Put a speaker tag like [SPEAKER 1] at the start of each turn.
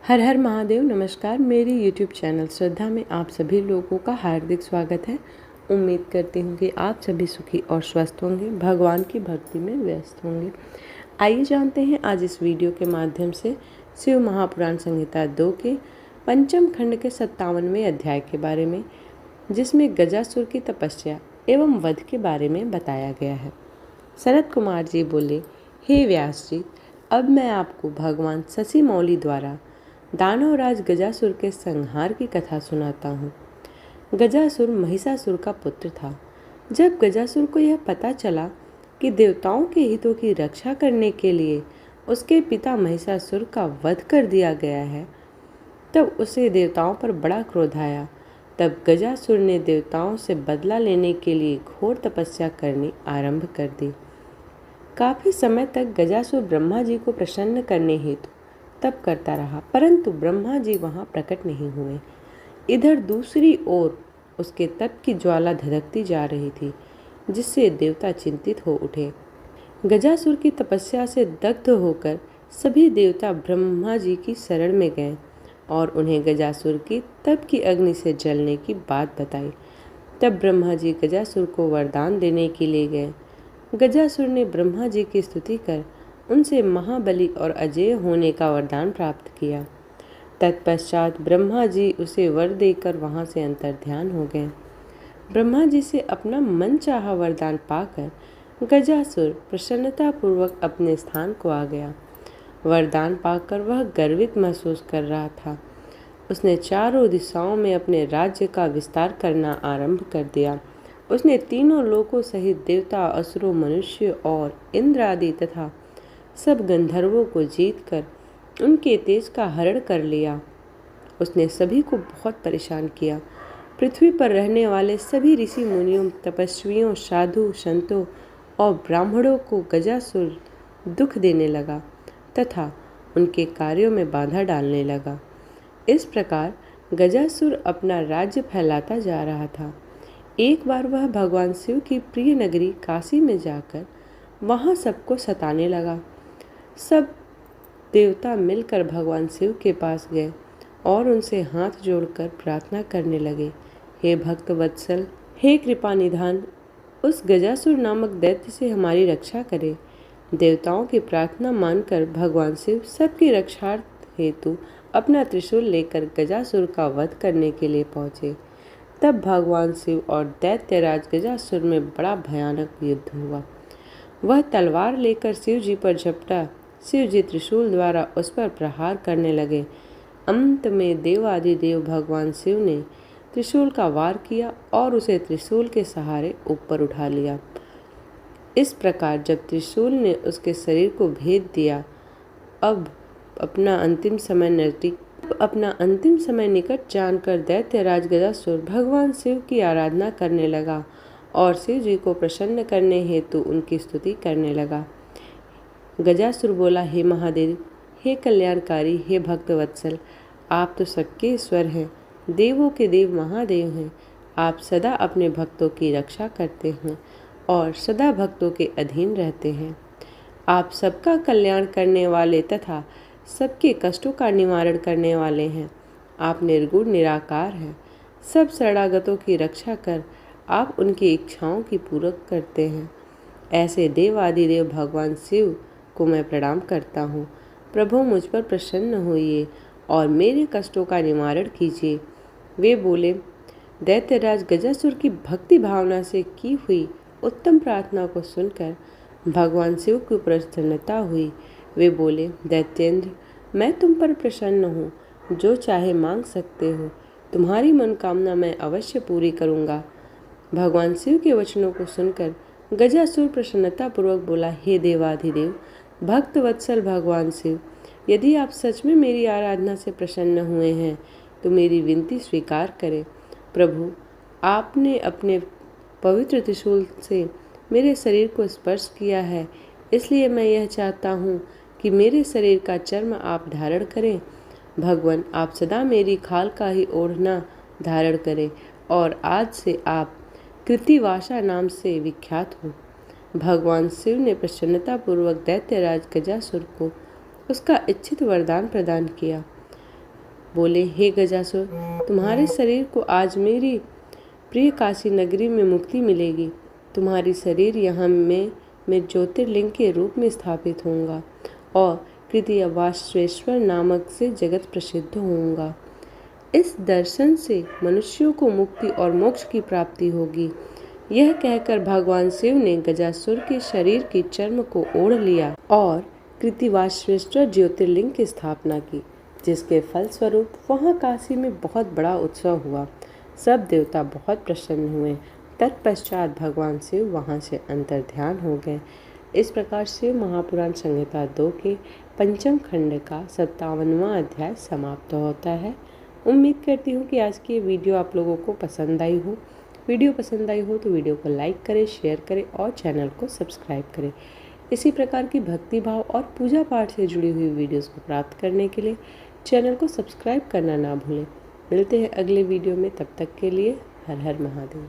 [SPEAKER 1] हर हर महादेव। नमस्कार। मेरी YouTube channel श्रद्धा में आप सभी लोगों का हार्दिक स्वागत है। उम्मीद करती हूँ कि आप सभी सुखी और स्वस्थ होंगे, भगवान की भक्ति में व्यस्त होंगे। आइए जानते हैं आज इस वीडियो के माध्यम से शिव महापुराण संहिता 2 के पंचम खंड के 57वें अध्याय के बारे में, जिसमें गजासुर की तपस्या एवं वध के बारे में बताया गया है। सनत कुमार जी बोले, हे व्यास जी, अब मैं आपको भगवान शशि मौली द्वारा दानवराज गजासुर के संहार की कथा सुनाता हूँ। गजासुर महिषासुर का पुत्र था। जब गजासुर को यह पता चला कि देवताओं के हितों की रक्षा करने के लिए उसके पिता महिषासुर का वध कर दिया गया है, तब उसे देवताओं पर बड़ा क्रोध आया। तब गजासुर ने देवताओं से बदला लेने के लिए घोर तपस्या करनी आरंभ कर दी। काफी समय तक गजासुर ब्रह्मा जी को प्रसन्न करने हेतु तप करता रहा, परंतु ब्रह्मा जी वहां प्रकट नहीं हुए। इधर दूसरी ओर उसके तप की ज्वाला धधकती जा रही थी, जिससे देवता चिंतित हो उठे। गजासुर की तपस्या से दग्ध होकर सभी देवता ब्रह्मा जी की शरण में गए और उन्हें गजासुर की तप की अग्नि से जलने की बात बताई। तब ब्रह्मा जी गजासुर को वरदान देने के लिए गए। गजासुर ने ब्रह्मा जी की स्तुति कर उनसे महाबली और अजेय होने का वरदान प्राप्त किया। तत्पश्चात ब्रह्मा जी उसे वर देकर वहां से अंतर्ध्यान हो गए। ब्रह्मा जी से अपना मनचाहा वरदान पाकर गजासुर प्रसन्नतापूर्वक अपने स्थान को आ गया। वरदान पाकर वह गर्वित महसूस कर रहा था। उसने चारों दिशाओं में अपने राज्य का विस्तार करना आरंभ कर दिया। उसने तीनों लोकों सहित देवता, असुरों, मनुष्य और इंद्र आदि तथा सब गंधर्वों को जीतकर उनके तेज का हरण कर लिया। उसने सभी को बहुत परेशान किया। पृथ्वी पर रहने वाले सभी ऋषि मुनियों, तपस्वियों, साधु संतों और ब्राह्मणों को गजासुर दुख देने लगा तथा उनके कार्यों में बाधा डालने लगा। इस प्रकार गजासुर अपना राज्य फैलाता जा रहा था। एक बार वह भगवान शिव की प्रिय नगरी काशी में जाकर वहां सबको सताने लगा। सब देवता मिलकर भगवान शिव के पास गए और उनसे हाथ जोड़कर प्रार्थना करने लगे, हे भक्त वत्सल, हे कृपा निधान, उस गजासुर नामक दैत्य से हमारी रक्षा करे। देवताओं की प्रार्थना मानकर भगवान शिव सबकी रक्षार्थ हेतु अपना त्रिशूल लेकर गजासुर का वध करने के लिए पहुंचे। तब भगवान शिव और दैत्यराज गजासुर में बड़ा भयानक युद्ध हुआ। वह तलवार लेकर शिव जी पर झपटा। शिव जी त्रिशूल द्वारा उस पर प्रहार करने लगे। अंत में देवादिदेव भगवान शिव ने त्रिशूल का वार किया और उसे त्रिशूल के सहारे ऊपर उठा लिया। इस प्रकार जब त्रिशूल ने उसके शरीर को भेद दिया, अब अपना अंतिम समय निकट जानकर दैत्यराज गजासुर भगवान शिव की आराधना करने लगा और शिव जी को प्रसन्न करने हेतु उनकी स्तुति करने लगा। गजासुर बोला, हे महादेव, हे कल्याणकारी, हे भक्त वत्सल, आप तो सबके ईश्वर हैं, देवों के देव महादेव हैं। आप सदा अपने भक्तों की रक्षा करते हैं और सदा भक्तों के अधीन रहते हैं। आप सबका कल्याण करने वाले तथा सबके कष्टों का निवारण करने वाले हैं। आप निर्गुण निराकार हैं। सब शरणागतों की रक्षा कर आप उनकी इच्छाओं की पूरक करते हैं। ऐसे देवादिदेव भगवान शिव को मैं प्रणाम करता हूँ। प्रभु, मुझ पर प्रसन्न होइए और मेरे कष्टों का निवारण कीजिए। वे बोले। दैत्यराज गजासुर की भक्ति भावना से की हुई उत्तम प्रार्थना को सुनकर भगवान शिव को प्रसन्नता हुई। वे बोले, दैत्येंद्र, मैं तुम पर प्रसन्न हूँ, जो चाहे मांग सकते हो। तुम्हारी मनोकामना मैं अवश्य पूरी करूँगा। भगवान शिव के वचनों को सुनकर गजासुर प्रसन्नतापूर्वक बोला, हे देवाधिदेव भक्त वत्सल भगवान शिव, यदि आप सच में मेरी आराधना से प्रसन्न हुए हैं तो मेरी विनती स्वीकार करें। प्रभु, आपने अपने पवित्र त्रिशूल से मेरे शरीर को स्पर्श किया है, इसलिए मैं यह चाहता हूँ कि मेरे शरीर का चर्म आप धारण करें। भगवान, आप सदा मेरी खाल का ही ओढ़ना धारण करें और आज से आप कृतिवासा नाम से विख्यात हो। भगवान शिव ने प्रसन्नतापूर्वक दैत्यराज गजासुर को उसका इच्छित वरदान प्रदान किया। बोले, हे गजासुर, तुम्हारे शरीर को आज मेरी प्रिय काशी नगरी में मुक्ति मिलेगी। तुम्हारी शरीर यहाँ मैं ज्योतिर्लिंग के रूप में स्थापित होऊंगा और कृतिवाश्वेश्वर नामक से जगत प्रसिद्ध होऊंगा। इस दर्शन से मनुष्यों को मुक्ति और मोक्ष की प्राप्ति होगी। यह कहकर भगवान शिव ने गजासुर के शरीर की चर्म को ओढ़ लिया और कृतिवाश्वेश्वर ज्योतिर्लिंग की स्थापना की, जिसके फलस्वरूप वहाँ काशी में बहुत बड़ा उत्सव हुआ। सब देवता बहुत प्रसन्न हुए। तत्पश्चात भगवान शिव वहाँ से अंतर्ध्यान हो गए। इस प्रकार शिव महापुराण संहिता 2 के पंचम खंड का 57वां अध्याय समाप्त होता है। उम्मीद करती हूँ कि आज की ये वीडियो आप लोगों को पसंद आई हो। वीडियो पसंद आई हो तो वीडियो को लाइक करें, शेयर करें और चैनल को सब्सक्राइब करें। इसी प्रकार की भक्ति भाव और पूजा पाठ से जुड़ी हुई वीडियोस को प्राप्त करने के लिए चैनल को सब्सक्राइब करना ना भूलें। मिलते हैं अगले वीडियो में, तब तक के लिए हर हर महादेव।